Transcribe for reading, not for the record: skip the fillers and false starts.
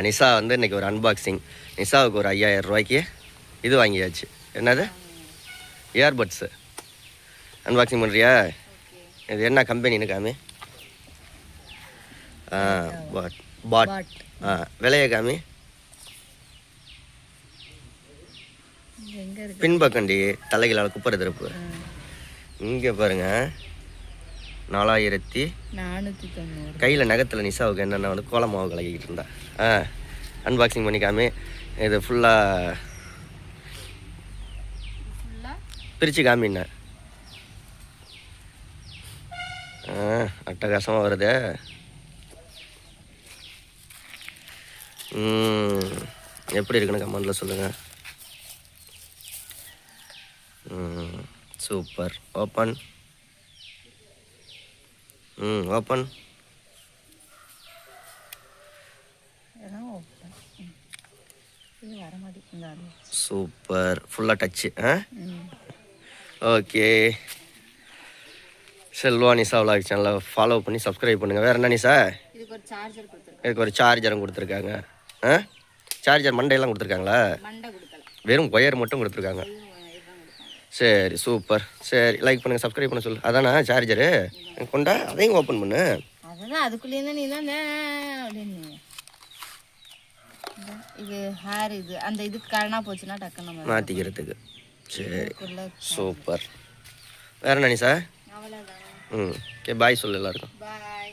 நிஷா வந்து இன்றைக்கி ஒரு அன்பாக்சிங். நிஷாவுக்கு ஒரு 5000 ரூபாய்க்கு இது வாங்கியாச்சு. என்னது? இயர்பட்ஸு அன்பாக்சிங் பண்ணுறியா? இது என்ன கம்பெனின்னு காமி. பாட் விலையை காமி. பின்பக்கண்டி தலைகளால் குப்பரை திருப்பு. இங்கே பாருங்க 4490. கையில் நகத்தில் நிஷாவுக்கு என்னென்ன வந்து கோலமாவு கலக்கிட்டு இருந்தா. அன்பாக்சிங் பண்ணிக்காமி. இது ஃபுல்லாக பிரித்து காமின்ன. அட்டகாசமாக வருது. எப்படி இருக்குன்னு கமெண்டில் சொல்லுங்கள். சூப்பர். ஓப்பன். ஓப்பன். சூப்பர். ஃபுல்லாக touch. Okay. Selva Nisha vlog சேனலை ஃபாலோ பண்ணி சப்ஸ்கிரைப் பண்ணுங்கள். வேறு என்ன நிஷா? இதுக்கு ஒரு சார்ஜரும் கொடுத்துருக்காங்க. சார்ஜர் மண்டையெல்லாம் கொடுத்துருக்காங்களா? வெறும் ஒயர் மட்டும் கொடுத்துருக்காங்க. சரி சூப்பர். சரி லைக் பண்ணுங்கள், சப்ஸ்கிரைப் பண்ண சொல்லு. அதானா சார்ஜரு கொண்டா, அதையும் ஓப்பன் பண்ணு. அதான் அதுக்குள்ளேயே நீ தான் இது ஹேர் இது அந்த இதுக்கு காரணா போச்சுன்னா டக்குன்னு மாற்றிக்கிறதுக்கு. சரி சூப்பர். வேறு என்ன சார்? ஓகே பாய் சொல்லு எல்லாருக்கும். பாய்.